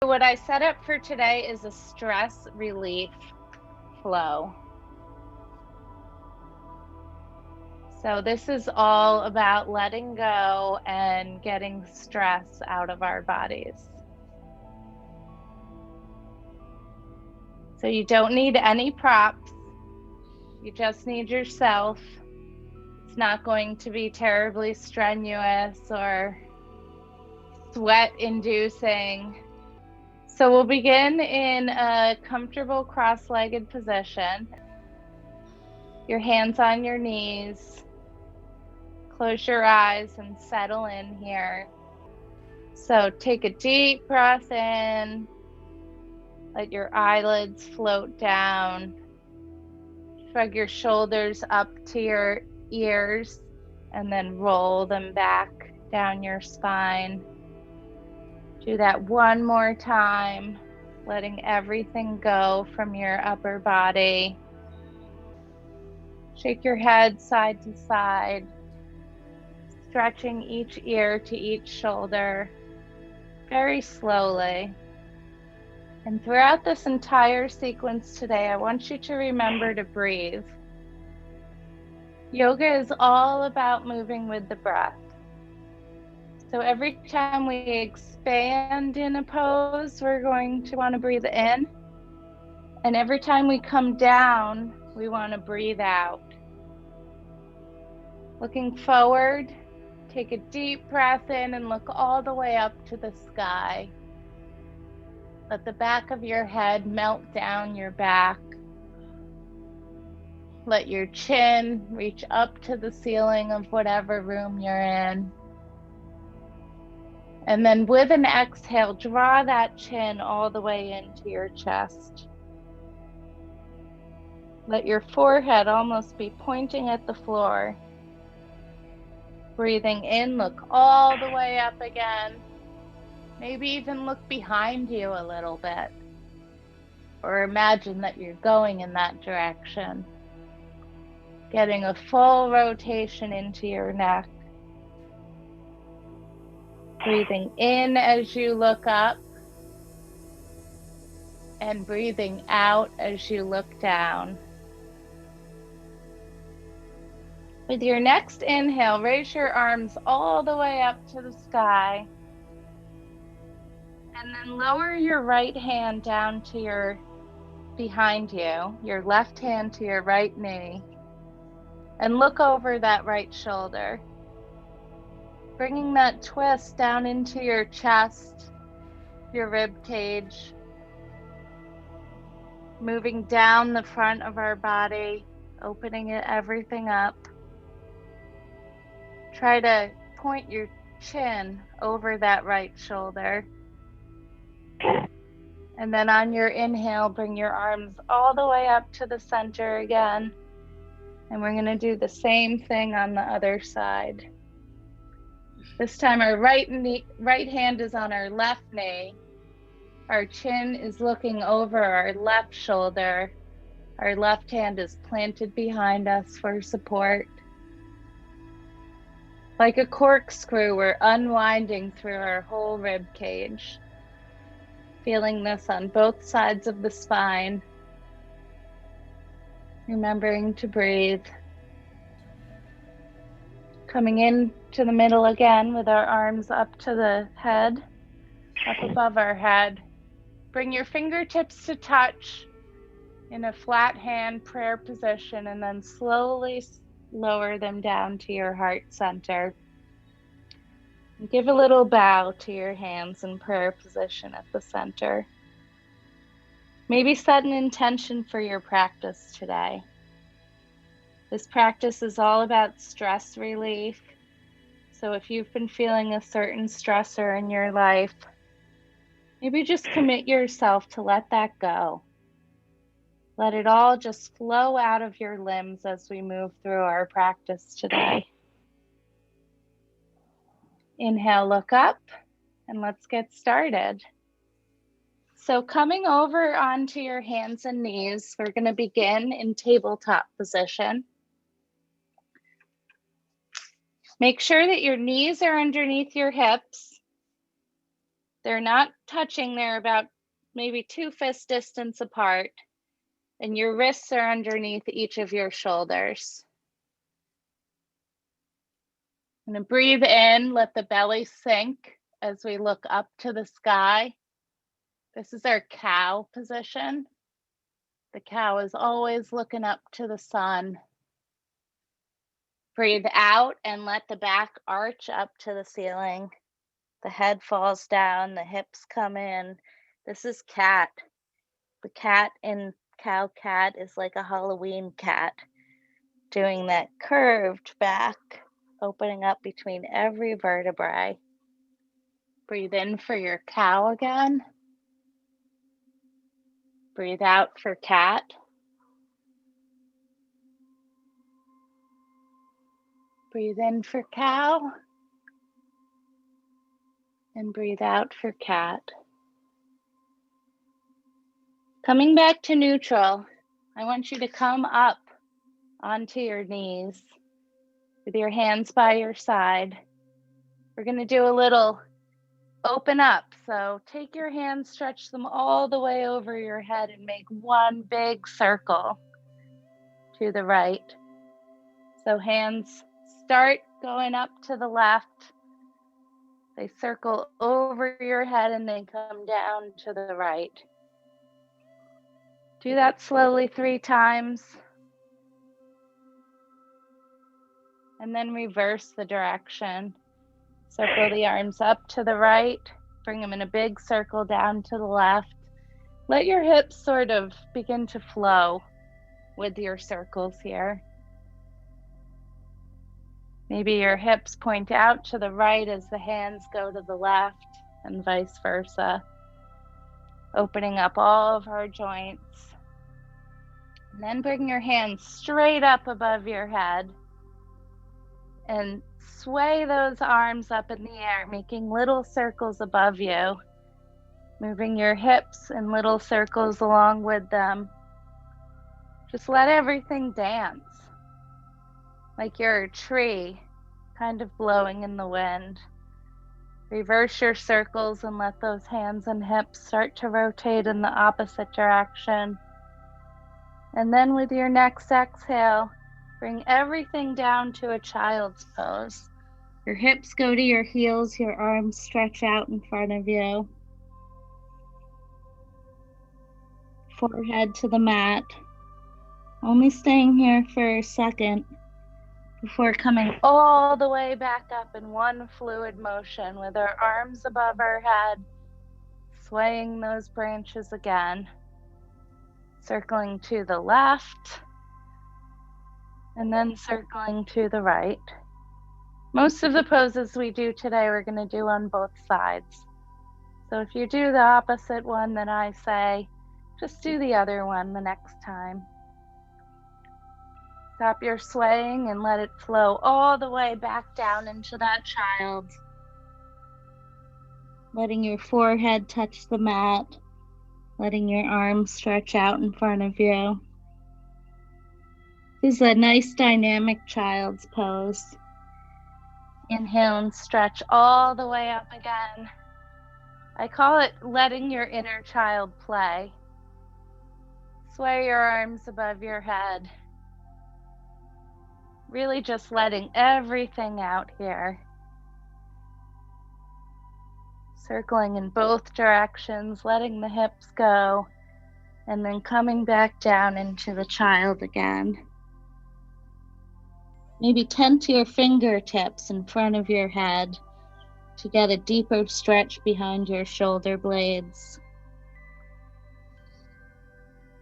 what I set up for today is a stress relief flow. So this is all about letting go and getting stress out of our bodies. So you don't need any props. You just need yourself. It's not going to be terribly strenuous or sweat-inducing. So we'll begin in a comfortable cross-legged position. Your hands on your knees. Close your eyes and settle in here. So take a deep breath in. Let your eyelids float down. Shrug your shoulders up to your ears and then roll them back down your spine. Do that one more time, letting everything go from your upper body. Shake your head side to side, stretching each ear to each shoulder very slowly. And throughout this entire sequence today, I want you to remember to breathe. Yoga is all about moving with the breath. So every time we expand in a pose, we're going to want to breathe in. And every time we come down, we want to breathe out. Looking forward, take a deep breath in and look all the way up to the sky. Let the back of your head melt down your back. Let your chin reach up to the ceiling of whatever room you're in. And then with an exhale, draw that chin all the way into your chest. Let your forehead almost be pointing at the floor. Breathing in, look all the way up again. Maybe even look behind you a little bit. Or imagine that you're going in that direction. Getting a full rotation into your neck. Breathing in as you look up. And breathing out as you look down. With your next inhale, raise your arms all the way up to the sky. And then lower your right hand down to behind you, your left hand to your right knee. And look over that right shoulder. Bringing that twist down into your chest, your rib cage. Moving down the front of our body, opening everything up. Try to point your chin over that right shoulder. And then on your inhale, bring your arms all the way up to the center again. And we're going to do the same thing on the other side. This time our right hand is on our left knee. Our chin is looking over our left shoulder. Our left hand is planted behind us for support. Like a corkscrew, we're unwinding through our whole rib cage. Feeling this on both sides of the spine. Remembering to breathe. Coming in to the middle again with our arms up to the head, up above our head. Bring your fingertips to touch in a flat hand prayer position and then slowly lower them down to your heart center. And give a little bow to your hands in prayer position at the center. Maybe set an intention for your practice today. This practice is all about stress relief. So if you've been feeling a certain stressor in your life, maybe just commit yourself to let that go. Let it all just flow out of your limbs as we move through our practice today. Inhale, look up, and let's get started. So coming over onto your hands and knees, we're going to begin in tabletop position. Make sure that your knees are underneath your hips. They're not touching, they're about maybe 2 fist distance apart, and your wrists are underneath each of your shoulders. I'm going to breathe in, let the belly sink as we look up to the sky. This is our cow position. The cow is always looking up to the sun. Breathe out and let the back arch up to the ceiling. The head falls down, the hips come in. This is cat. The cat in cow cat is like a Halloween cat, doing that curved back, opening up between every vertebrae. Breathe in for your cow again. Breathe out for cat. Breathe in for cow. And breathe out for cat. Coming back to neutral, I want you to come up onto your knees with your hands by your side. We're going to do a little open up. So take your hands, stretch them all the way over your head and make one big circle to the right. So hands start going up to the left. They circle over your head and then come down to the right. Do that slowly 3 times. And then reverse the direction. Circle the arms up to the right. Bring them in a big circle down to the left. Let your hips sort of begin to flow with your circles here. Maybe your hips point out to the right as the hands go to the left and vice versa. Opening up all of our joints. And then bring your hands straight up above your head and sway those arms up in the air, making little circles above you. Moving your hips in little circles along with them. Just let everything dance. Like you're a tree, kind of blowing in the wind. Reverse your circles and let those hands and hips start to rotate in the opposite direction. And then with your next exhale, bring everything down to a child's pose. Your hips go to your heels, your arms stretch out in front of you. Forehead to the mat. Only staying here for a second before coming all the way back up in one fluid motion with our arms above our head, swaying those branches again. Circling to the left, and then circling to the right. Most of the poses we do today, we're going to do on both sides. So if you do the opposite one that I say, just do the other one the next time. Stop your swaying and let it flow all the way back down into that child. Letting your forehead touch the mat. Letting your arms stretch out in front of you. This is a nice dynamic child's pose. Inhale and stretch all the way up again. I call it letting your inner child play. Sway your arms above your head. Really just letting everything out here. Circling in both directions, letting the hips go, and then coming back down into the child again. Maybe tent your fingertips in front of your head to get a deeper stretch behind your shoulder blades.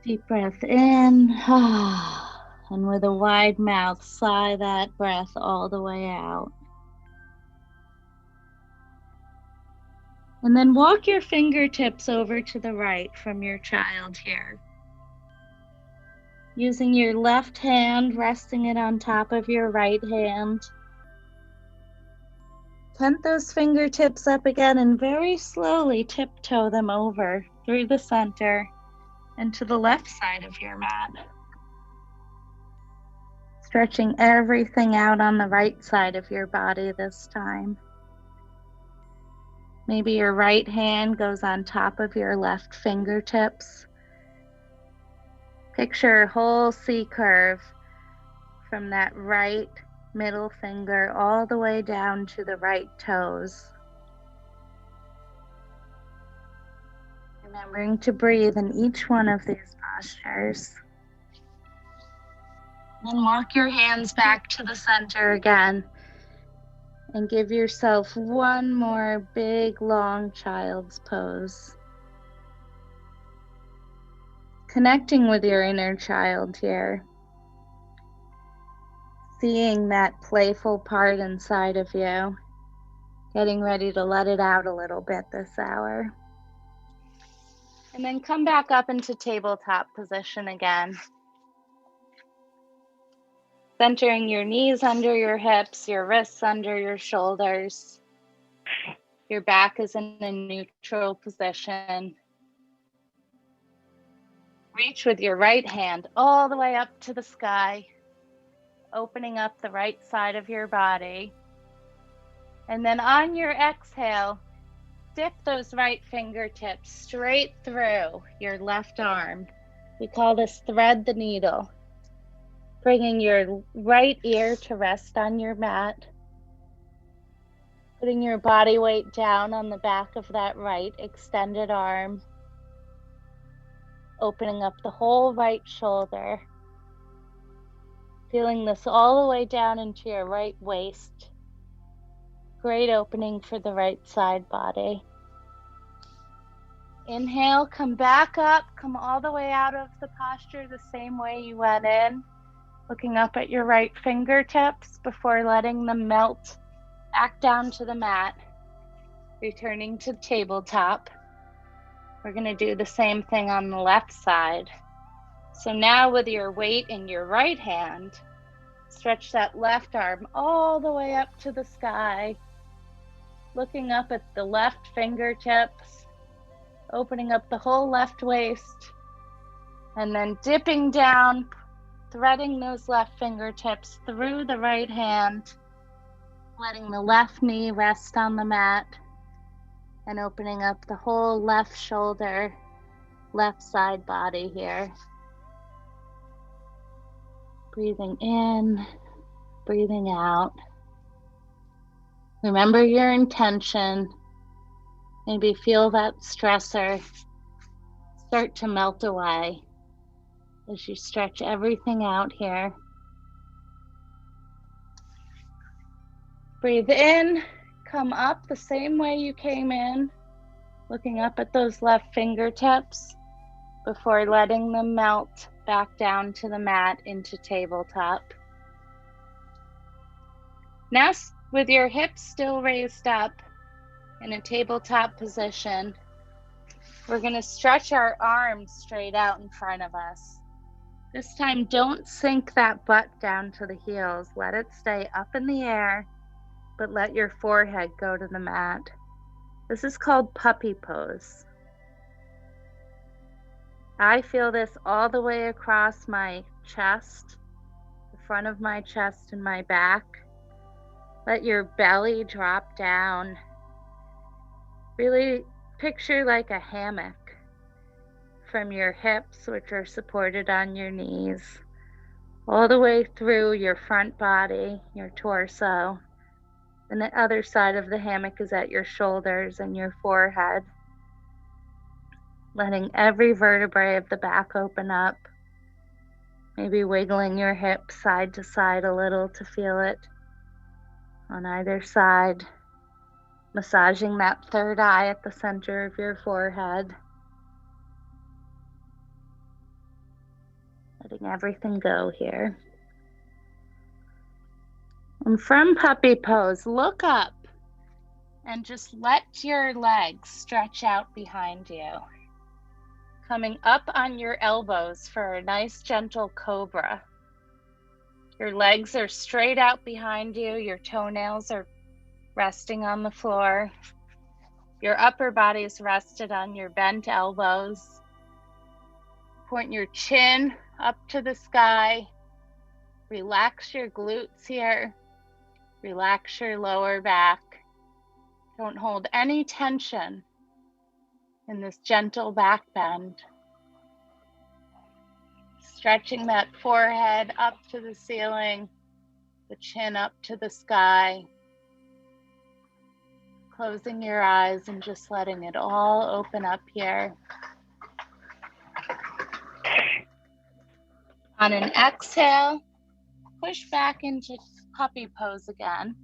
Deep breath in, and with a wide mouth, sigh that breath all the way out. And then walk your fingertips over to the right from your child here. Using your left hand, resting it on top of your right hand. Tent those fingertips up again and very slowly tiptoe them over through the center and to the left side of your mat. Stretching everything out on the right side of your body this time. Maybe your right hand goes on top of your left fingertips. Picture a whole C curve from that right middle finger all the way down to the right toes. Remembering to breathe in each one of these postures. Then walk your hands back to the center again and give yourself one more big, long child's pose. Connecting with your inner child here. Seeing that playful part inside of you. Getting ready to let it out a little bit this hour. And then come back up into tabletop position again. Centering your knees under your hips, your wrists under your shoulders. Your back is in a neutral position. Reach with your right hand all the way up to the sky, opening up the right side of your body. And then on your exhale, dip those right fingertips straight through your left arm. We call this thread the needle. Bringing your right ear to rest on your mat. Putting your body weight down on the back of that right extended arm. Opening up the whole right shoulder. Feeling this all the way down into your right waist. Great opening for the right side body. Inhale, come back up, come all the way out of the posture the same way you went in. Looking up at your right fingertips before letting them melt back down to the mat. Returning to tabletop. We're going to do the same thing on the left side. So now with your weight in your right hand, stretch that left arm all the way up to the sky. Looking up at the left fingertips, opening up the whole left waist, and then dipping down, threading those left fingertips through the right hand, letting the left knee rest on the mat, and opening up the whole left shoulder, left side body here. Breathing in, breathing out. Remember your intention. Maybe feel that stressor start to melt away as you stretch everything out here. Breathe in, come up the same way you came in, looking up at those left fingertips before letting them melt back down to the mat into tabletop. Now, with your hips still raised up in a tabletop position, we're going to stretch our arms straight out in front of us. This time, don't sink that butt down to the heels. Let it stay up in the air, but let your forehead go to the mat. This is called puppy pose. I feel this all the way across my chest, the front of my chest and my back. Let your belly drop down. Really picture like a hammock from your hips, which are supported on your knees, all the way through your front body, your torso. And the other side of the hammock is at your shoulders and your forehead. Letting every vertebrae of the back open up. Maybe wiggling your hips side to side a little to feel it on either side. Massaging that third eye at the center of your forehead. Letting everything go here. And from puppy pose, look up and just let your legs stretch out behind you. Coming up on your elbows for a nice gentle cobra. Your legs are straight out behind you. Your toenails are resting on the floor. Your upper body is rested on your bent elbows. Point your chin up to the sky. Relax your glutes here. Relax your lower back. Don't hold any tension in this gentle back bend. Stretching that forehead up to the ceiling, the chin up to the sky. Closing your eyes and just letting it all open up here. On an exhale, push back into puppy pose again.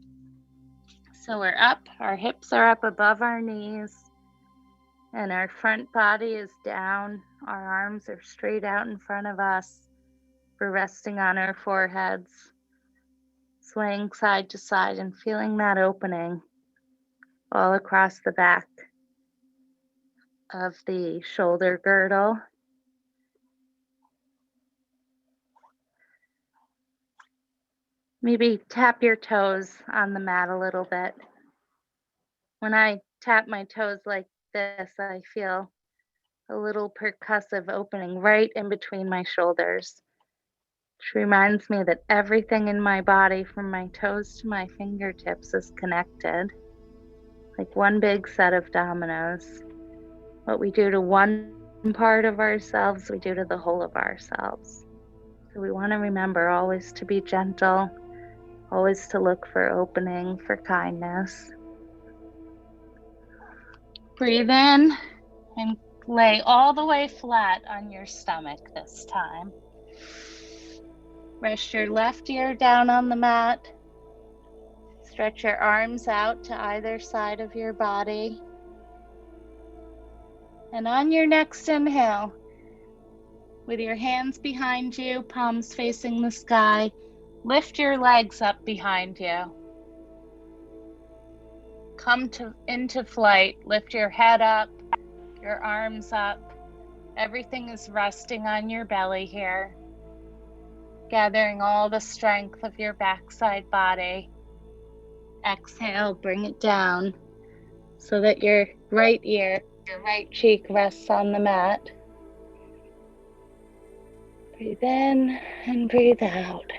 So we're up, our hips are up above our knees, and our front body is down. Our arms are straight out in front of us. We're resting on our foreheads, swaying side to side and feeling that opening all across the back of the shoulder girdle. Maybe tap your toes on the mat a little bit. When I tap my toes like this, I feel a little percussive opening right in between my shoulders, which reminds me that everything in my body from my toes to my fingertips is connected, like one big set of dominoes. What we do to one part of ourselves, we do to the whole of ourselves. So we want to remember always to be gentle, always to look for opening, for kindness. Breathe in and lay all the way flat on your stomach this time. Rest your left ear down on the mat. Stretch your arms out to either side of your body. And on your next inhale, with your hands behind you, palms facing the sky, lift your legs up behind you. Come into flight. Lift your head up, your arms up. Everything is resting on your belly here, gathering all the strength of your backside body. Exhale, bring it down so that your right ear, your right cheek rests on the mat. Breathe in and breathe out.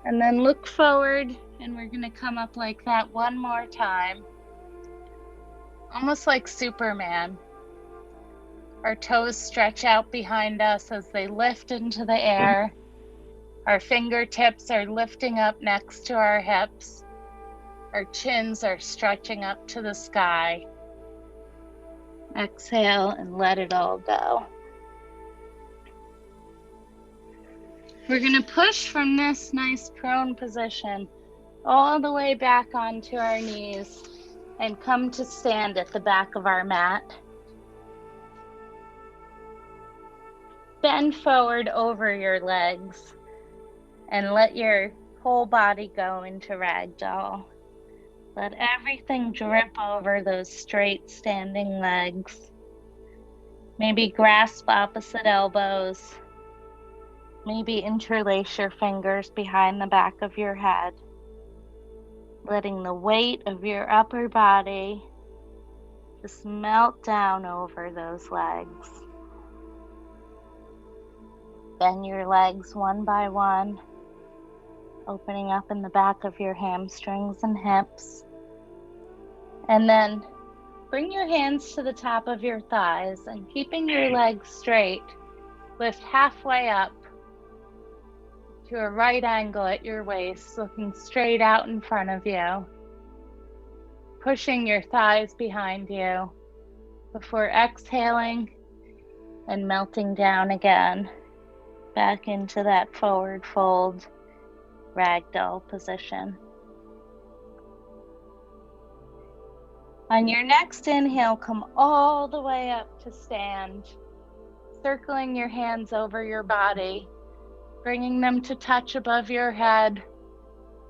And then look forward, and we're going to come up like that one more time. Almost like Superman. Our toes stretch out behind us as they lift into the air. Our fingertips are lifting up next to our hips. Our chins are stretching up to the sky. Exhale and let it all go. We're going to push from this nice prone position all the way back onto our knees and come to stand at the back of our mat. Bend forward over your legs and let your whole body go into ragdoll. Let everything drip over those straight standing legs. Maybe grasp opposite elbows. Maybe interlace your fingers behind the back of your head, letting the weight of your upper body just melt down over those legs. Bend your legs one by one, opening up in the back of your hamstrings and hips. And then bring your hands to the top of your thighs and keeping your legs straight, lift halfway up to a right angle at your waist, looking straight out in front of you, pushing your thighs behind you before exhaling and melting down again back into that forward fold ragdoll position. On your next inhale, come all the way up to stand, circling your hands over your body, bringing them to touch above your head,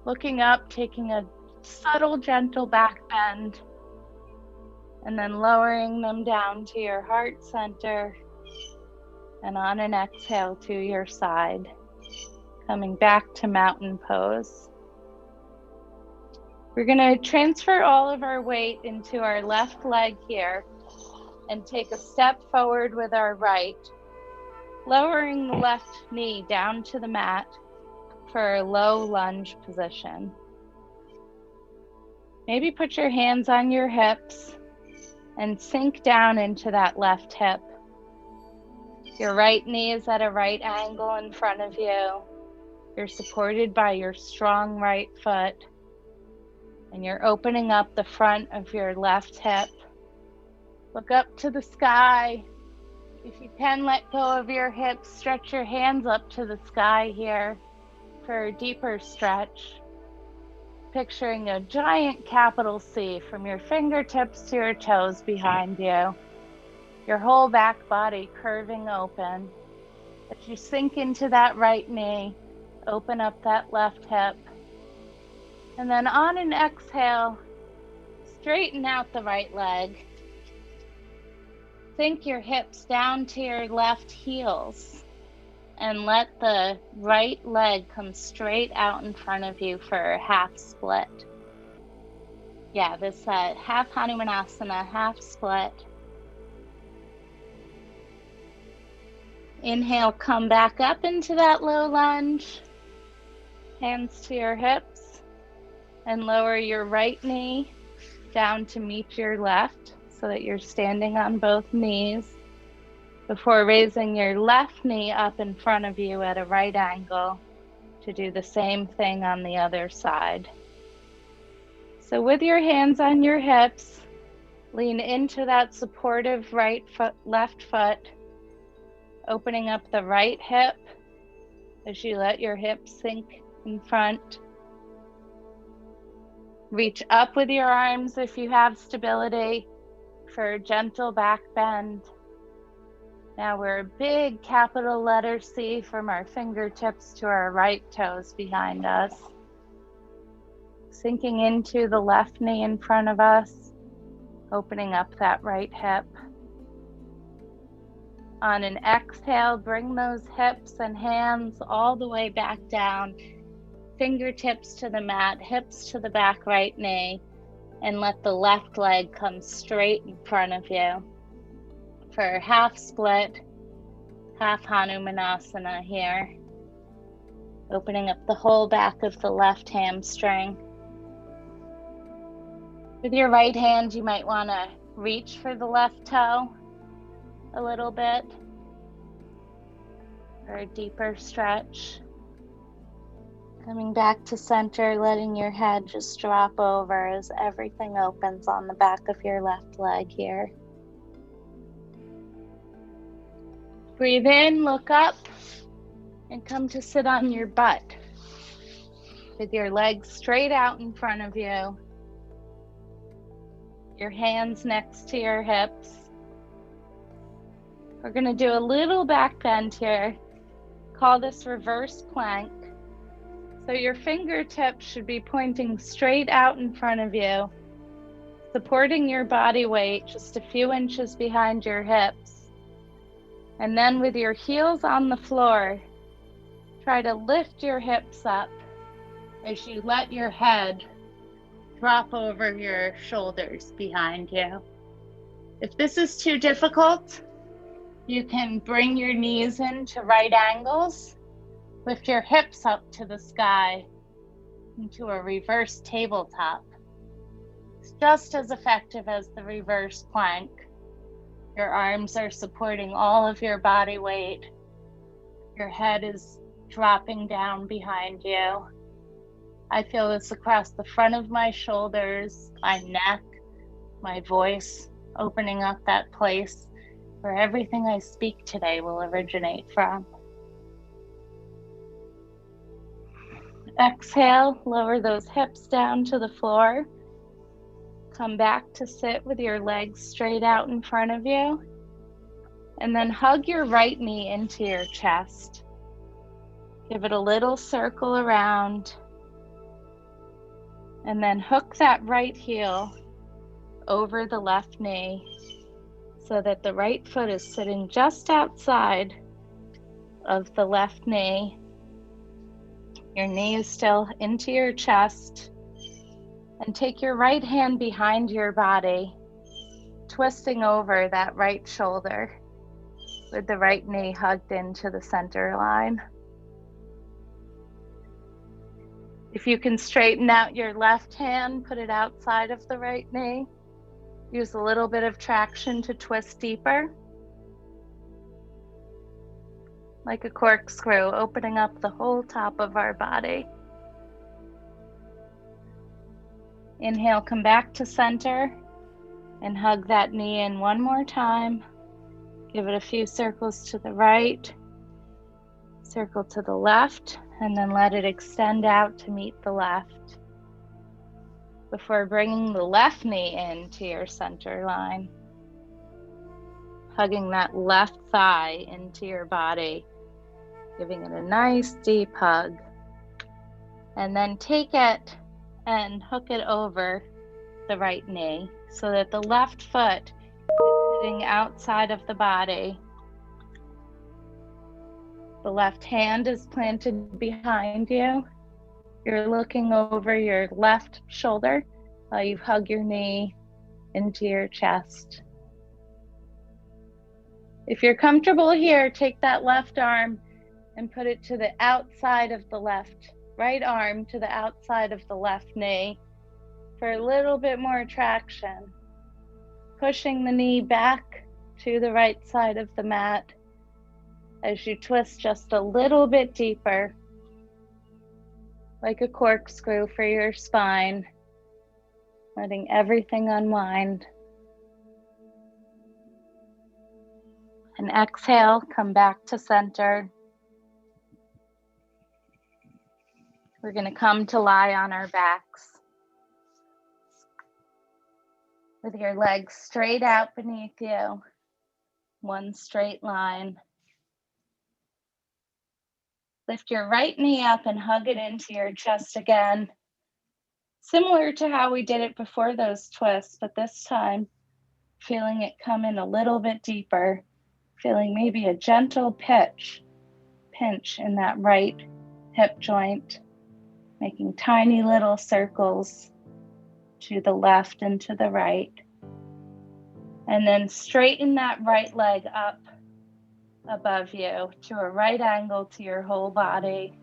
looking up, taking a subtle, gentle back bend, and then lowering them down to your heart center, and on an exhale to your side, coming back to mountain pose. We're going to transfer all of our weight into our left leg here and take a step forward with our right, lowering the left knee down to the mat for a low lunge position. Maybe put your hands on your hips and sink down into that left hip. Your right knee is at a right angle in front of you. You're supported by your strong right foot, and you're opening up the front of your left hip. Look up to the sky. If you can, let go of your hips. Stretch your hands up to the sky here for a deeper stretch. Picturing a giant capital C from your fingertips to your toes behind you. Your whole back body curving open. As you sink into that right knee, open up that left hip. And then on an exhale, straighten out the right leg. Sink your hips down to your left heels and let the right leg come straight out in front of you for a half split. Yeah, this half Hanumanasana, half split. Inhale, come back up into that low lunge. Hands to your hips and lower your right knee down to meet your left so that you're standing on both knees before raising your left knee up in front of you at a right angle to do the same thing on the other side. So with your hands on your hips, lean into that supportive right foot, left foot, opening up the right hip as you let your hips sink in front. Reach up with your arms if you have stability for a gentle back bend. Now we're a big capital letter C from our fingertips to our right toes behind us. Sinking into the left knee in front of us, opening up that right hip. On an exhale, bring those hips and hands all the way back down. Fingertips to the mat, hips to the back right knee, and let the left leg come straight in front of you for half split, half Hanumanasana here. Opening up the whole back of the left hamstring. With your right hand, you might want to reach for the left toe a little bit for a deeper stretch. Coming back to center, letting your head just drop over as everything opens on the back of your left leg here. Breathe in, look up, and come to sit on your butt with your legs straight out in front of you. Your hands next to your hips. We're going to do a little back bend here. Call this reverse plank. So your fingertips should be pointing straight out in front of you, supporting your body weight just a few inches behind your hips. And then with your heels on the floor, try to lift your hips up as you let your head drop over your shoulders behind you. If this is too difficult, you can bring your knees into right angles. Lift your hips up to the sky into a reverse tabletop. It's just as effective as the reverse plank. Your arms are supporting all of your body weight. Your head is dropping down behind you. I feel this across the front of my shoulders, my neck, my voice, opening up that place where everything I speak today will originate from. Exhale, lower those hips down to the floor. Come back to sit with your legs straight out in front of you. And then hug your right knee into your chest. Give it a little circle around. And then hook that right heel over the left knee so that the right foot is sitting just outside of the left knee. Your knee is still into your chest. And take your right hand behind your body, twisting over that right shoulder with the right knee hugged into the center line. If you can straighten out your left hand, put it outside of the right knee. Use a little bit of traction to twist deeper. Like a corkscrew, opening up the whole top of our body. Inhale, come back to center and hug that knee in one more time. Give it a few circles to the right, circle to the left, and then let it extend out to meet the left before bringing the left knee into your center line. Hugging that left thigh into your body, giving it a nice deep hug. And then take it and hook it over the right knee so that the left foot is sitting outside of the body. The left hand is planted behind you. You're looking over your left shoulder while you hug your knee into your chest. If you're comfortable here, take that left arm and put it to the outside of the left. Right arm to the outside of the left knee for a little bit more traction. Pushing the knee back to the right side of the mat as you twist just a little bit deeper, like a corkscrew for your spine, letting everything unwind. And exhale, come back to center. We're going to come to lie on our backs with your legs straight out beneath you, one straight line. Lift your right knee up and hug it into your chest again, similar to how we did it before those twists, but this time feeling it come in a little bit deeper, feeling maybe a gentle pinch in that right hip joint, making tiny little circles to the left and to the right. And then straighten that right leg up above you to a right angle to your whole body,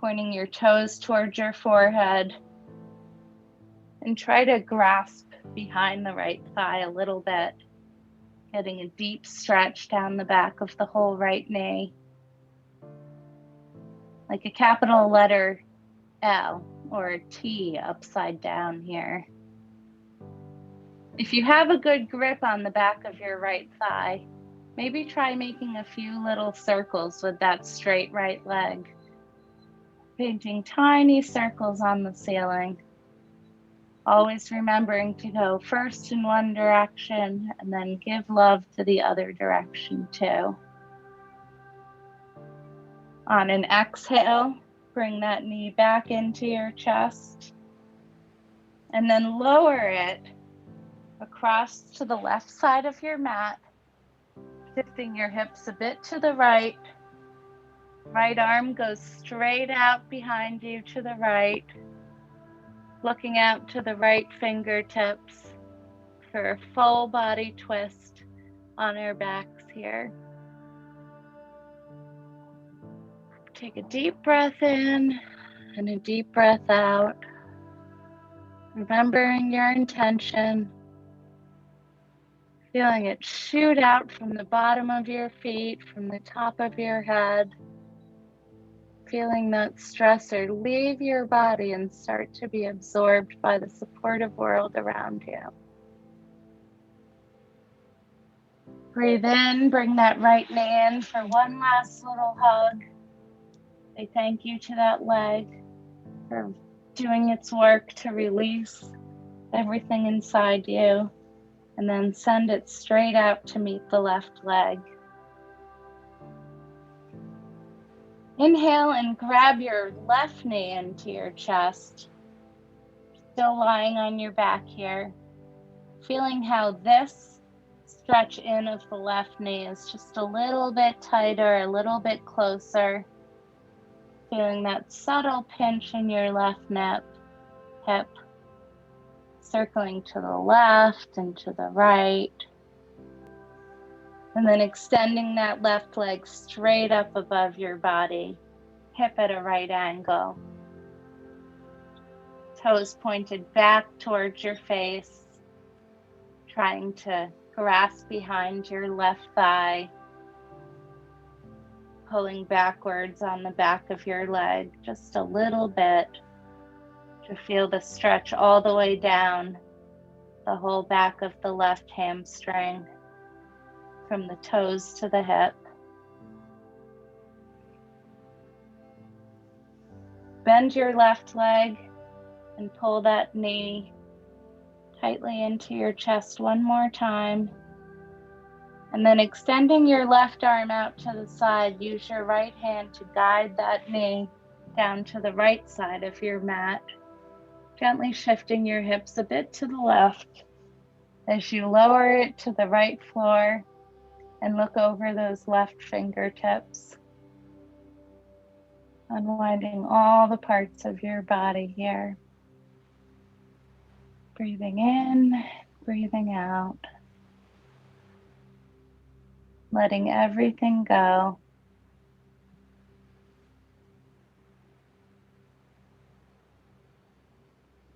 pointing your toes towards your forehead, and try to grasp behind the right thigh a little bit, getting a deep stretch down the back of the whole right knee, like a capital letter L or a T upside down here. If you have a good grip on the back of your right thigh, maybe try making a few little circles with that straight right leg, painting tiny circles on the ceiling. Always remembering to go first in one direction and then give love to the other direction too. On an exhale, bring that knee back into your chest and then lower it across to the left side of your mat, shifting your hips a bit to the right. Right arm goes straight out behind you to the right, looking out to the right fingertips for a full body twist on our backs here. Take a deep breath in and a deep breath out, remembering your intention. Feeling it shoot out from the bottom of your feet, from the top of your head. Feeling that stressor leave your body and start to be absorbed by the supportive world around you. Breathe in, bring that right knee in for one last little hug. Say thank you to that leg for doing its work to release everything inside you. And then send it straight out to meet the left leg. Inhale and grab your left knee into your chest. Still lying on your back here. Feeling how this stretch in of the left knee is just a little bit tighter, a little bit closer. Feeling that subtle pinch in your left hip. Circling to the left and to the right. And then extending that left leg straight up above your body, hip at a right angle. Toes pointed back towards your face, trying to grasp behind your left thigh, pulling backwards on the back of your leg just a little bit to feel the stretch all the way down the whole back of the left hamstring, from the toes to the hip. Bend your left leg and pull that knee tightly into your chest one more time. And then extending your left arm out to the side, use your right hand to guide that knee down to the right side of your mat, gently shifting your hips a bit to the left as you lower it to the right floor and look over those left fingertips, unwinding all the parts of your body here. Breathing in, breathing out. Letting everything go.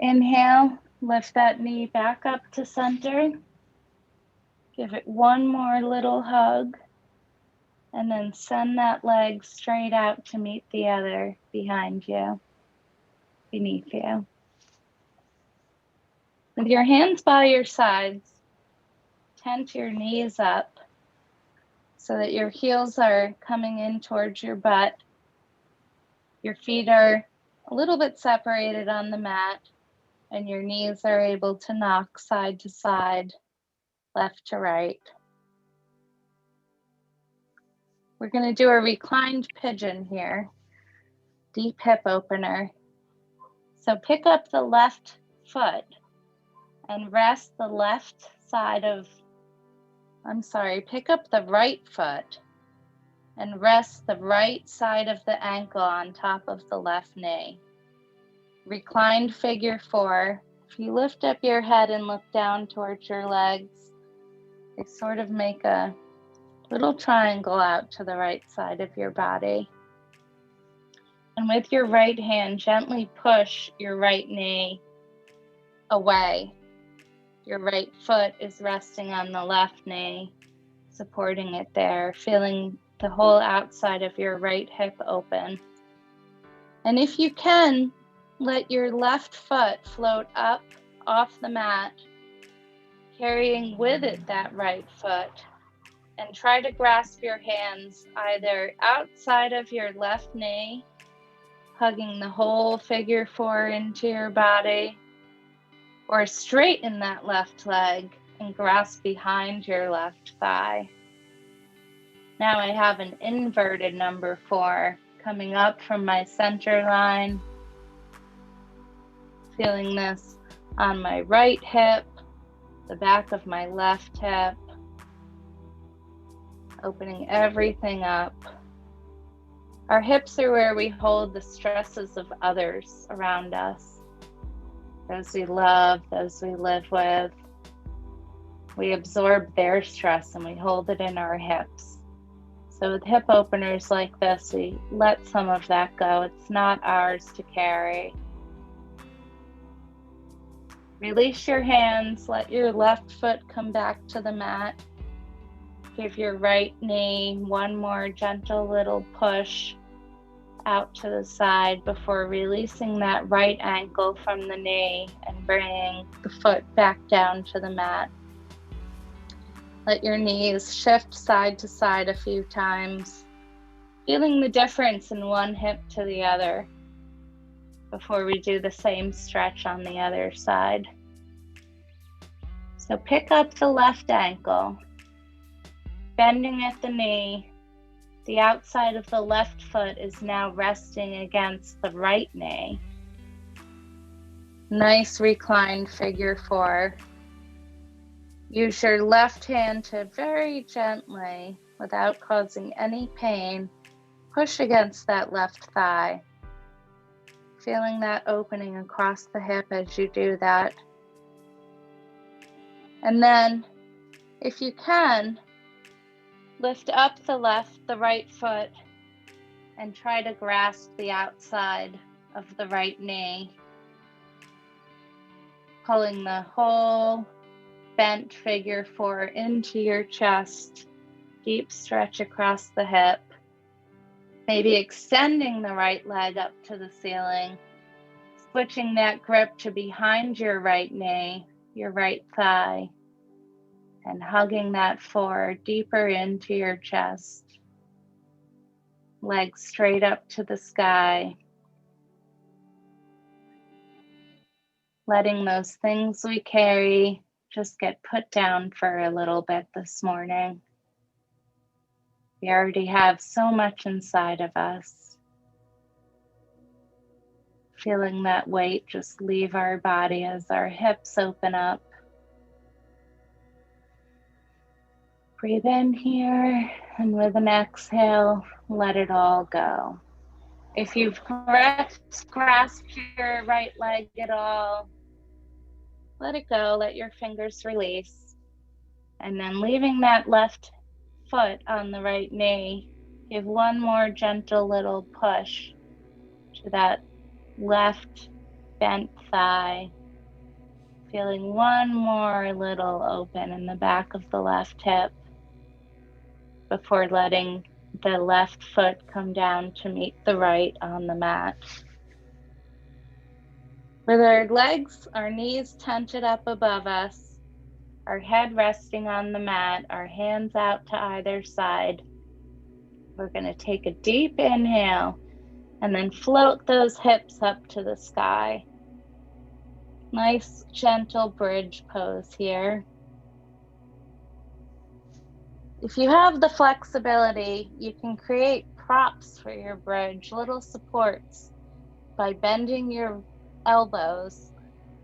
Inhale, lift that knee back up to center. Give it one more little hug, and then send that leg straight out to meet the other behind you, beneath you. With your hands by your sides, tent your knees up so that your heels are coming in towards your butt. Your feet are a little bit separated on the mat, and your knees are able to knock side to side, left to right. We're going to do a reclined pigeon here, deep hip opener. So pick up the left foot and rest the left side of, pick up the right foot and rest the right side of the ankle on top of the left knee. Reclined figure 4. If you lift up your head and look down towards your legs, they sort of make a little triangle out to the right side of your body. And with your right hand, gently push your right knee away. Your right foot is resting on the left knee, supporting it there, feeling the whole outside of your right hip open. And if you can, let your left foot float up off the mat, carrying with it that right foot, and try to grasp your hands either outside of your left knee, hugging the whole figure 4 into your body, or straighten that left leg and grasp behind your left thigh. Now I have an inverted number 4 coming up from my center line. Feeling this on my right hip, the back of my left hip, opening everything up. Our hips are where we hold the stresses of others around us. Those we love, those we live with. We absorb their stress and we hold it in our hips. So with hip openers like this, we let some of that go. It's not ours to carry. Release your hands, let your left foot come back to the mat. Give your right knee one more gentle little push out to the side before releasing that right ankle from the knee and bringing the foot back down to the mat. Let your knees shift side to side a few times, feeling the difference in one hip to the other before we do the same stretch on the other side. So pick up the left ankle, bending at the knee. The outside of the left foot is now resting against the right knee. Nice reclined figure 4. Use your left hand to very gently, without causing any pain, push against that left thigh. Feeling that opening across the hip as you do that. And then, if you can, lift up the right foot and try to grasp the outside of the right knee. Pulling the whole bent figure four into your chest. Deep stretch across the hip. Maybe extending the right leg up to the ceiling. Switching that grip to behind your right knee, your right thigh. And hugging that forward deeper into your chest. Legs straight up to the sky. Letting those things we carry just get put down for a little bit this morning. We already have so much inside of us. Feeling that weight just leave our body as our hips open up. Breathe in here, and with an exhale, let it all go. If you've grasped your right leg at all, let it go, let your fingers release. And then leaving that left foot on the right knee, give one more gentle little push to that left bent thigh. Feeling one more little open in the back of the left hip before letting the left foot come down to meet the right on the mat. With our legs, our knees tented up above us, our head resting on the mat, our hands out to either side, we're going to take a deep inhale and then float those hips up to the sky. Nice, gentle bridge pose here. If you have the flexibility, you can create props for your bridge, little supports, by bending your elbows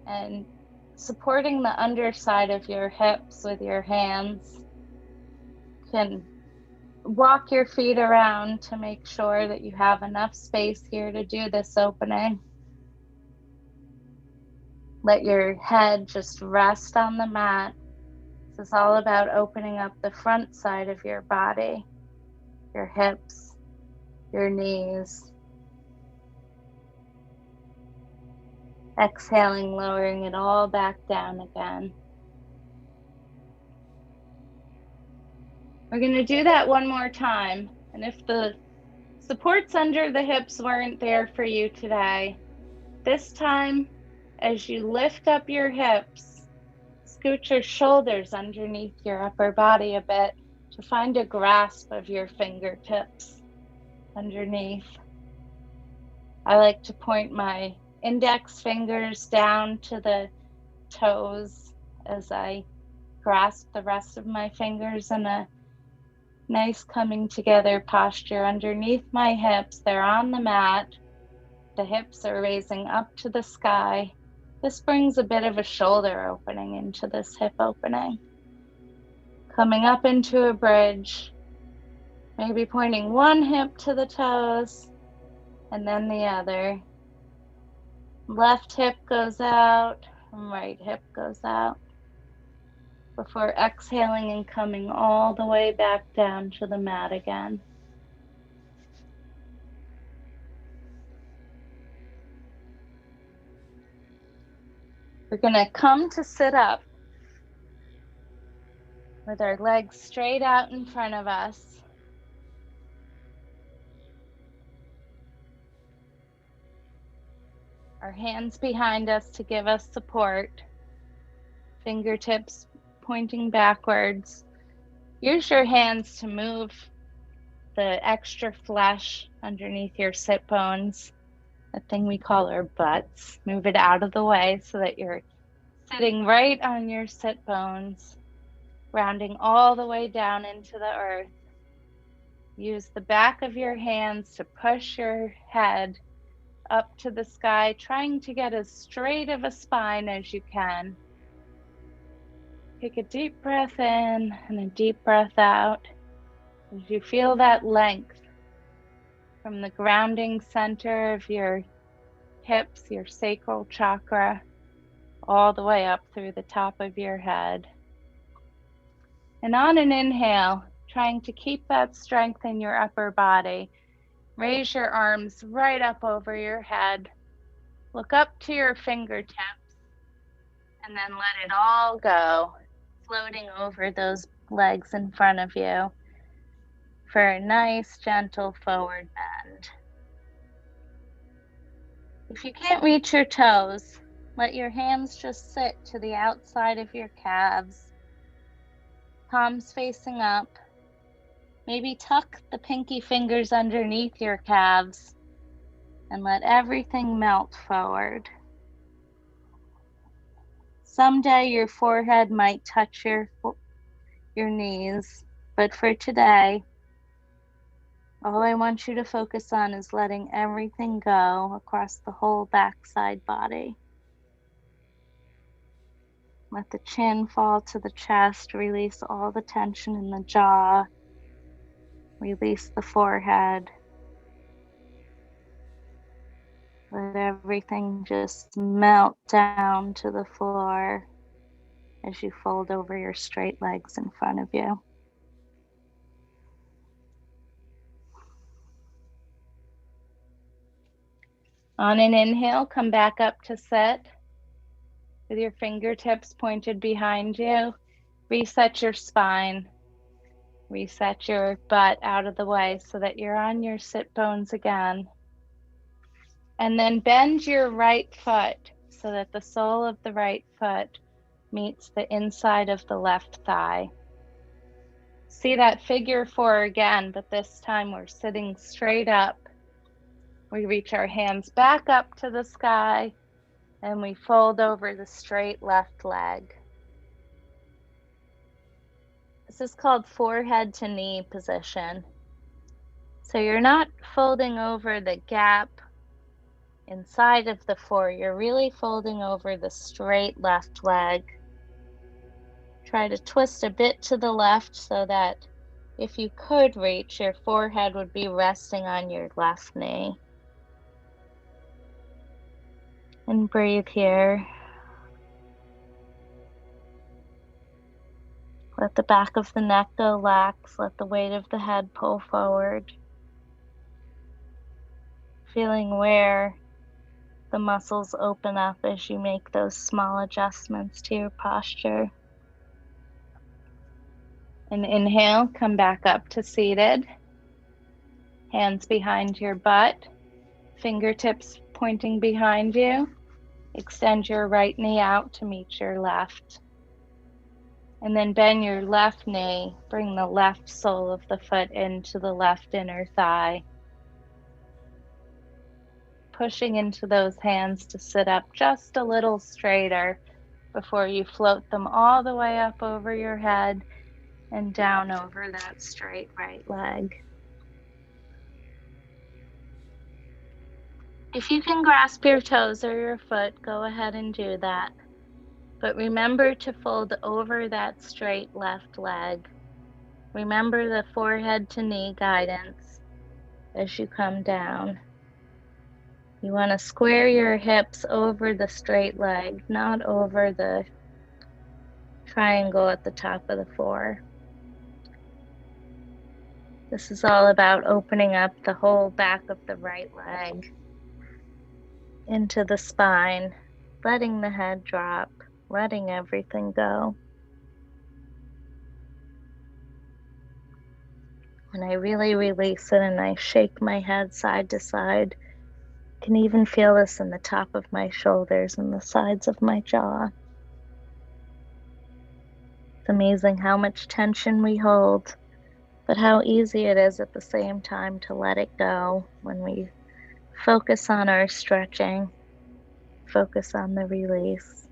and supporting the underside of your hips with your hands. You can walk your feet around to make sure that you have enough space here to do this opening. Let your head just rest on the mat. This is all about opening up the front side of your body, your hips, your knees. Exhaling, lowering it all back down again. We're going to do that one more time. And if the supports under the hips weren't there for you today, this time, as you lift up your hips, scoot your shoulders underneath your upper body a bit to find a grasp of your fingertips underneath. I like to point my index fingers down to the toes as I grasp the rest of my fingers in a nice coming together posture underneath my hips. They're on the mat. The hips are raising up to the sky. This brings a bit of a shoulder opening into this hip opening. Coming up into a bridge, maybe pointing one hip to the toes and then the other. Left hip goes out, and right hip goes out. Before exhaling and coming all the way back down to the mat again. We're going to come to sit up with our legs straight out in front of us. Our hands behind us to give us support. Fingertips pointing backwards. Use your hands to move the extra flesh underneath your sit bones, the thing we call our butts. Move it out of the way so that you're sitting right on your sit bones, rounding all the way down into the earth. Use the back of your hands to push your head up to the sky, trying to get as straight of a spine as you can. Take a deep breath in and a deep breath out. As you feel that length from the grounding center of your hips, your sacral chakra, all the way up through the top of your head. And on an inhale, trying to keep that strength in your upper body, raise your arms right up over your head. Look up to your fingertips. And then let it all go, floating over those legs in front of you for a nice, gentle forward bend. If you can't reach your toes, let your hands just sit to the outside of your calves, palms facing up. Maybe tuck the pinky fingers underneath your calves and let everything melt forward. Someday your forehead might touch your knees, but for today, all I want you to focus on is letting everything go across the whole backside body. Let the chin fall to the chest, release all the tension in the jaw, release the forehead. Let everything just melt down to the floor as you fold over your straight legs in front of you. On an inhale, come back up to sit with your fingertips pointed behind you. Reset your spine. Reset your butt out of the way so that you're on your sit bones again. And then bend your right foot so that the sole of the right foot meets the inside of the left thigh. See that figure 4 again, but this time we're sitting straight up. We reach our hands back up to the sky and we fold over the straight left leg. This is called forehead to knee position. So you're not folding over the gap inside of the 4, you're really folding over the straight left leg. Try to twist a bit to the left so that if you could reach, your forehead would be resting on your left knee. And breathe here. Let the back of the neck go lax. Let the weight of the head pull forward. Feeling where the muscles open up as you make those small adjustments to your posture. And inhale, come back up to seated. Hands behind your butt, fingertips pointing behind you. Extend your right knee out to meet your left. And then bend your left knee, bring the left sole of the foot into the left inner thigh. Pushing into those hands to sit up just a little straighter before you float them all the way up over your head and down over that straight right leg. If you can grasp your toes or your foot, go ahead and do that. But remember to fold over that straight left leg. Remember the forehead to knee guidance as you come down. You want to square your hips over the straight leg, not over the triangle at the top of the 4. This is all about opening up the whole back of the right leg into the spine, letting the head drop, letting everything go. And I really release it and I shake my head side to side. I can even feel this in the top of my shoulders and the sides of my jaw. It's amazing how much tension we hold, but how easy it is at the same time to let it go when we focus on our stretching, focus on the release.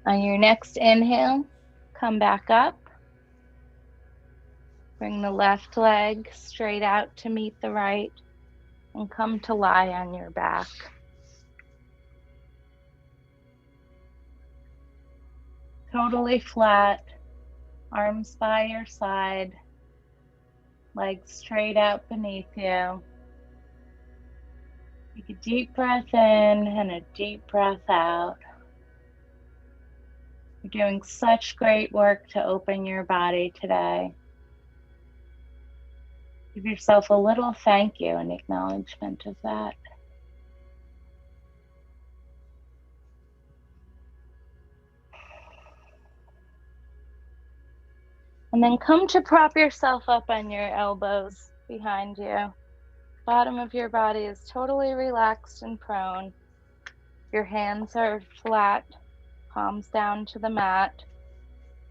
On your next inhale, come back up. Bring the left leg straight out to meet the right and come to lie on your back. Totally flat, arms by your side, legs straight out beneath you. Take a deep breath in and a deep breath out. You're doing such great work to open your body today. Give yourself a little thank you and acknowledgement of that. And then come to prop yourself up on your elbows behind you. Bottom of your body is totally relaxed and prone. Your hands are flat, palms down to the mat.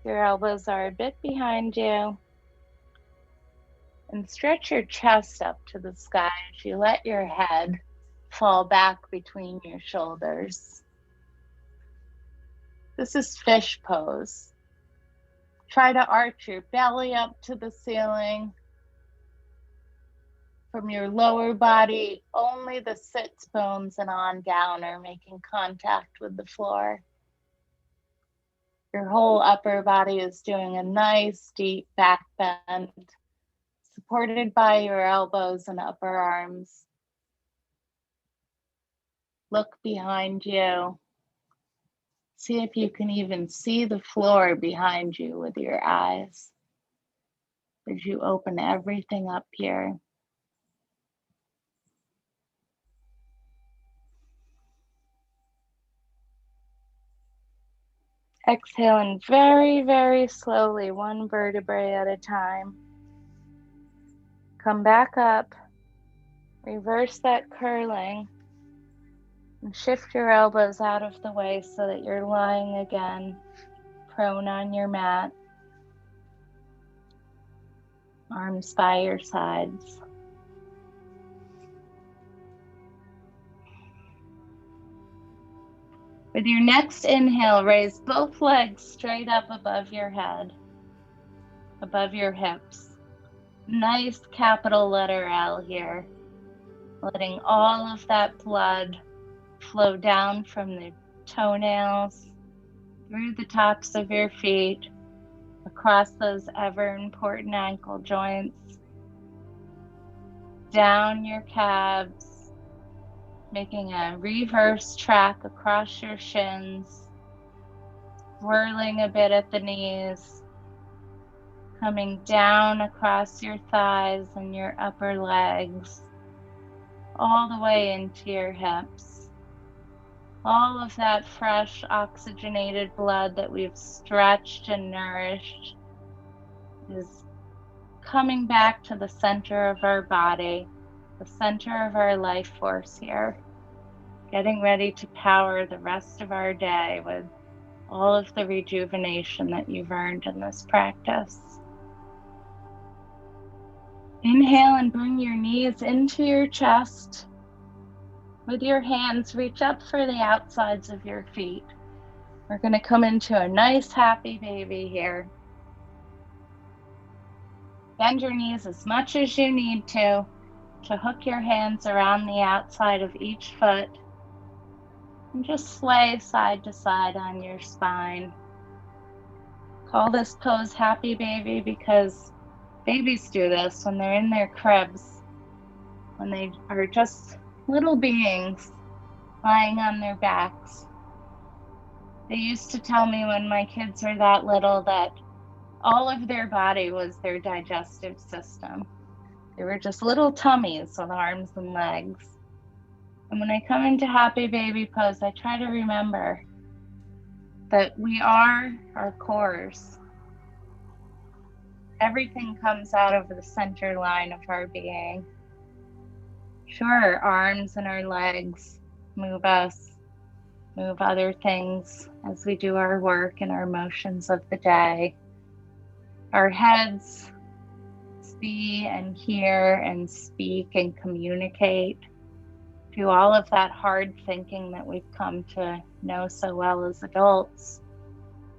Your elbows are a bit behind you. And stretch your chest up to the sky as you let your head fall back between your shoulders. This is fish pose. Try to arch your belly up to the ceiling. From your lower body, only the sits bones and on down are making contact with the floor. Your whole upper body is doing a nice deep back bend, supported by your elbows and upper arms. Look behind you. See if you can even see the floor behind you with your eyes as you open everything up here. Exhaling very, very slowly, one vertebrae at a time. Come back up, reverse that curling, and shift your elbows out of the way so that you're lying again, prone on your mat, arms by your sides. With your next inhale, raise both legs straight up above your head, above your hips. Nice capital letter L here, letting all of that blood flow down from the toenails, through the tops of your feet, across those ever important ankle joints, down your calves, making a reverse track across your shins, swirling a bit at the knees, coming down across your thighs and your upper legs, all the way into your hips. All of that fresh oxygenated blood that we've stretched and nourished is coming back to the center of our body, the center of our life force here, getting ready to power the rest of our day with all of the rejuvenation that you've earned in this practice. Inhale and bring your knees into your chest. With your hands, reach up for the outsides of your feet. We're going to come into a nice happy baby here. Bend your knees as much as you need to hook your hands around the outside of each foot. And just sway side to side on your spine. Call this pose happy baby because babies do this when they're in their cribs, when they are just little beings lying on their backs. They used to tell me when my kids were that little that all of their body was their digestive system. They were just little tummies with arms and legs. And when I come into happy baby pose, I try to remember that we are our cores. Everything comes out of the center line of our being. Sure, our arms and our legs move us, move other things as we do our work and our motions of the day. Our heads see and hear and speak and communicate, do all of that hard thinking that we've come to know so well as adults.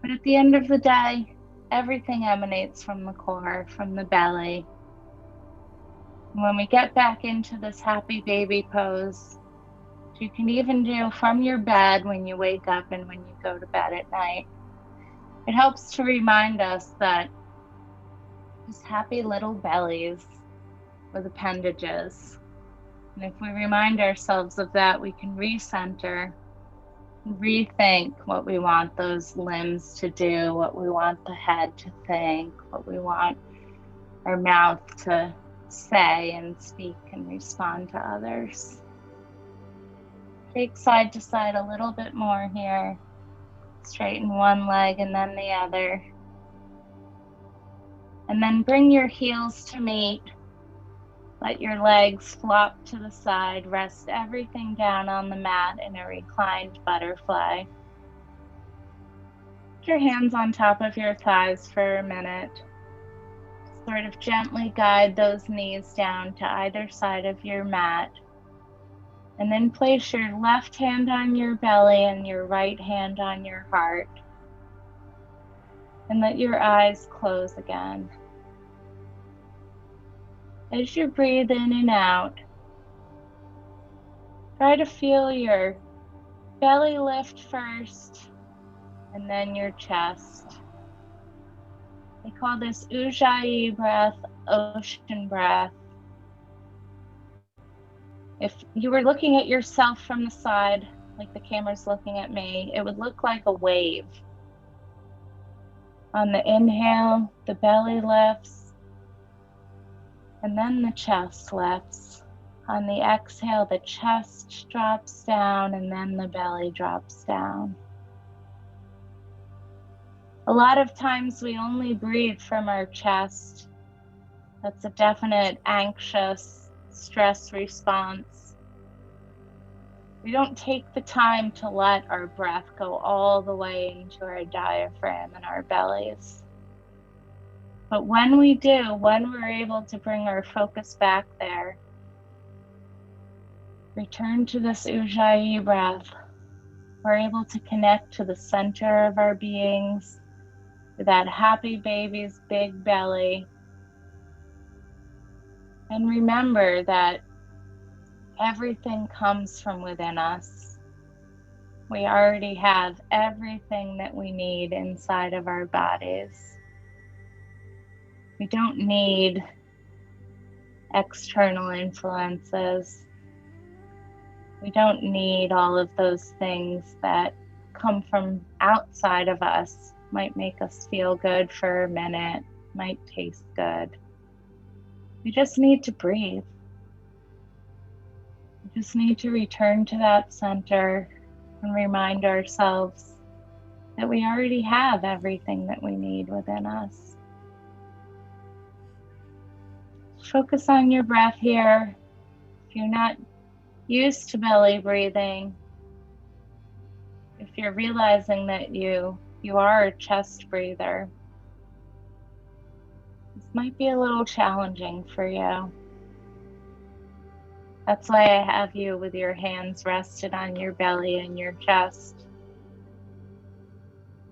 But at the end of the day, everything emanates from the core, from the belly. When we get back into this happy baby pose, you can even do from your bed when you wake up and when you go to bed at night. It helps to remind us that just happy little bellies with appendages. And if we remind ourselves of that, we can recenter, rethink what we want those limbs to do, what we want the head to think, what we want our mouth to say and speak and respond to others. Take side to side a little bit more here. Straighten one leg and then the other. And then bring your heels to meet. Let your legs flop to the side. Rest everything down on the mat in a reclined butterfly. Put your hands on top of your thighs for a minute. Sort of gently guide those knees down to either side of your mat. And then place your left hand on your belly and your right hand on your heart. And let your eyes close again. As you breathe in and out, try to feel your belly lift first and then your chest. They call this Ujjayi breath, ocean breath. If you were looking at yourself from the side, like the camera's looking at me, it would look like a wave. On the inhale, the belly lifts, and then the chest lifts. On the exhale, the chest drops down, and then the belly drops down. A lot of times we only breathe from our chest. That's a definite anxious stress response. We don't take the time to let our breath go all the way into our diaphragm and our bellies. But when we do, when we're able to bring our focus back there, return to this Ujjayi breath, we're able to connect to the center of our beings, to that happy baby's big belly. And remember that everything comes from within us. We already have everything that we need inside of our bodies. We don't need external influences. We don't need all of those things that come from outside of us. Might make us feel good for a minute, might taste good. We just need to breathe. We just need to return to that center and remind ourselves that we already have everything that we need within us. Focus on your breath here. If you're not used to belly breathing, if you're realizing that you are a chest breather, this might be a little challenging for you. That's why I have you with your hands rested on your belly and your chest.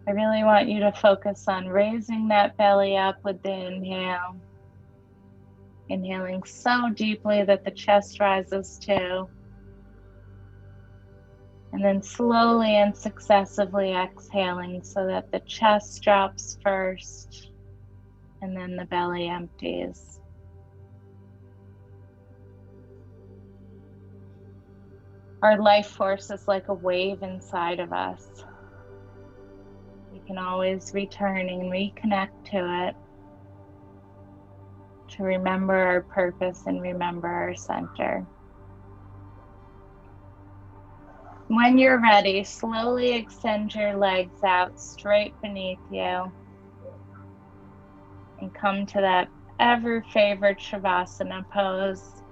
I really want you to focus on raising that belly up with the inhale. Inhaling so deeply that the chest rises too. And then slowly and successively exhaling so that the chest drops first and then the belly empties. Our life force is like a wave inside of us. We can always return and reconnect to it, to remember our purpose and remember our center. When you're ready, slowly extend your legs out straight beneath you and come to that ever-favorite Shavasana pose.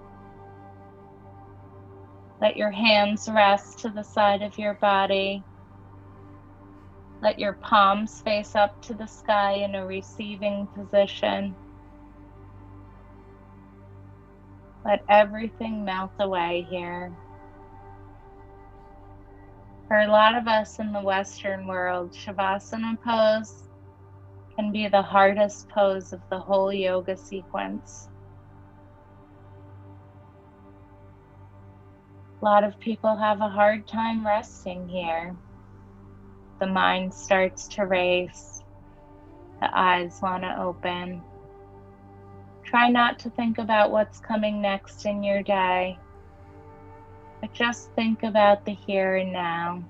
Let your hands rest to the side of your body. Let your palms face up to the sky in a receiving position. Let everything melt away here. For a lot of us in the Western world, Shavasana pose can be the hardest pose of the whole yoga sequence. A lot of people have a hard time resting here. The mind starts to race. The eyes want to open. Try not to think about what's coming next in your day, but just think about the here and now.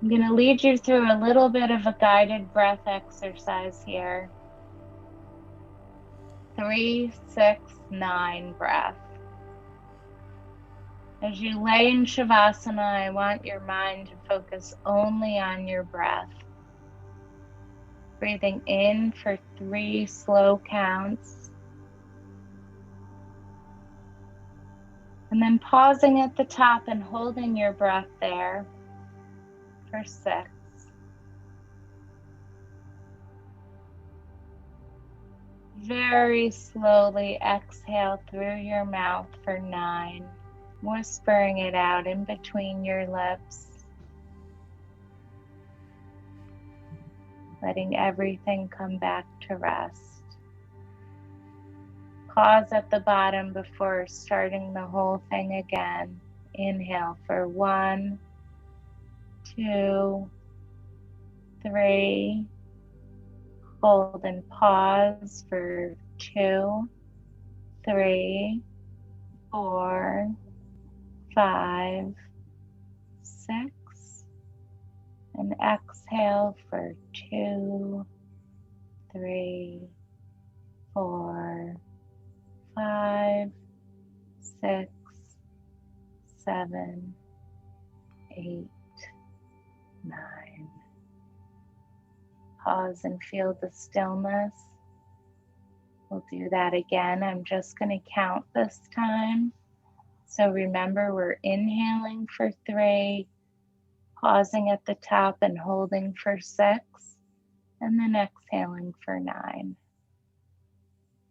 I'm going to lead you through a little bit of a guided breath exercise here. 3, 6, 9 breath. As you lay in Shavasana, I want your mind to focus only on your breath. Breathing in for 3 slow counts. And then pausing at the top and holding your breath there for 6. Very slowly exhale through your mouth for 9, whispering it out in between your lips, letting everything come back to rest. Pause at the bottom before starting the whole thing again. Inhale for 1, 2, 3. Hold and pause for 2, 3, 4, 5, 6. And exhale for 2, 3, 4, 5, 6, 7, 8, 9. Pause and feel the stillness. We'll do that again. I'm just going to count this time. So remember, we're inhaling for 3, pausing at the top and holding for 6, and then exhaling for 9.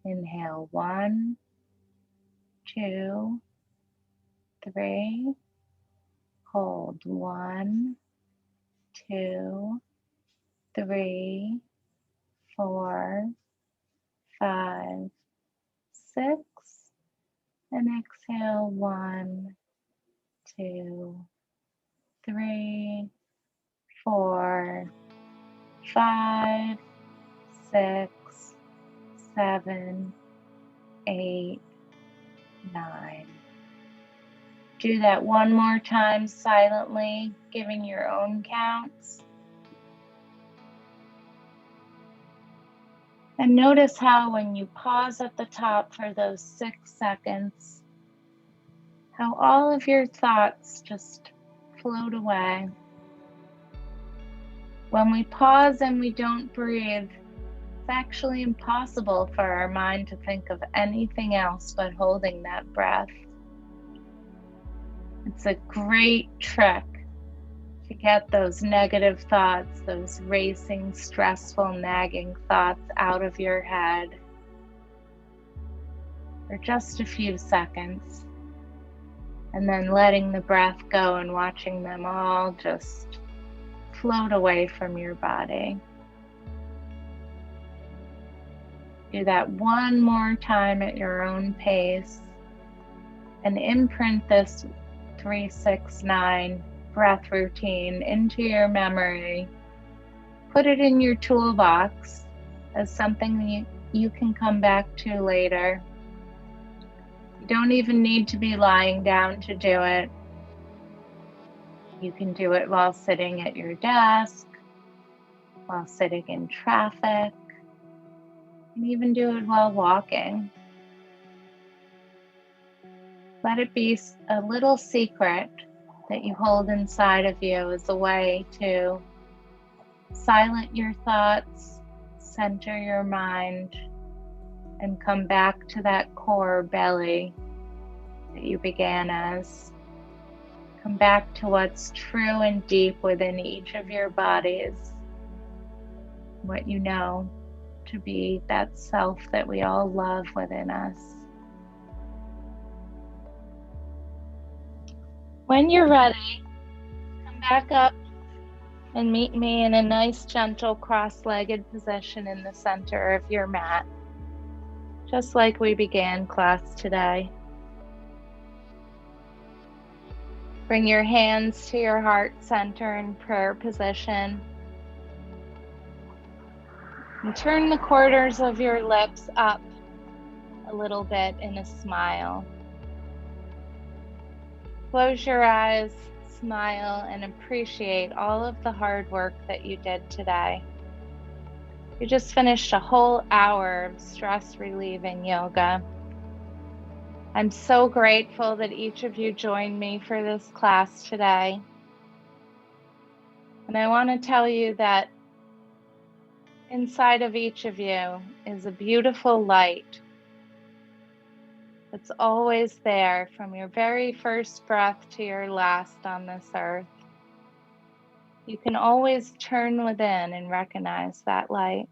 Inhale 1, 2, 3. Hold 1, 2, 3, 4, 5, 6, and exhale 1, 2, 3, 4, 5, 6, 7, 8, 9. Do that one more time silently, giving your own counts. And notice how when you pause at the top for those 6 seconds, how all of your thoughts just float away. When we pause and we don't breathe, it's actually impossible for our mind to think of anything else but holding that breath. It's a great trick to get those negative thoughts, those racing, stressful, nagging thoughts out of your head for just a few seconds, and then letting the breath go and watching them all just float away from your body. Do that one more time at your own pace and imprint this 3, 6, 9 breath routine into your memory. Put it in your toolbox as something you can come back to later. You don't even need to be lying down to do it. You can do it while sitting at your desk, while sitting in traffic, and even do it while walking. Let it be a little secret that you hold inside of you as a way to silence your thoughts, center your mind, and come back to that core belly that you began as. Come back to what's true and deep within each of your bodies, what you know to be that self that we all love within us. When you're ready, come back up and meet me in a nice, gentle, cross-legged position in the center of your mat, just like we began class today. Bring your hands to your heart center in prayer position. And turn the corners of your lips up a little bit in a smile. Close your eyes, smile, and appreciate all of the hard work that you did today. You just finished a whole hour of stress relieving yoga. I'm so grateful that each of you joined me for this class today. And I want to tell you that inside of each of you is a beautiful light that's always there from your very first breath to your last on this earth. You can always turn within and recognize that light.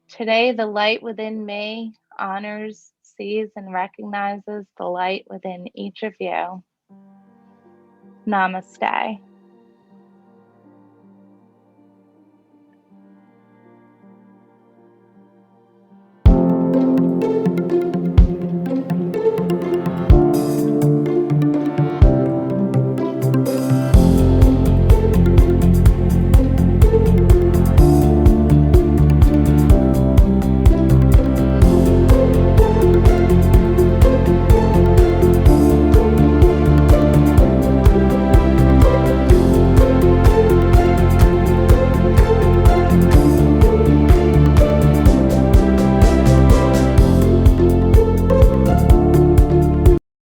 Today, the light within me honors, sees, and recognizes the light within each of you. Namaste.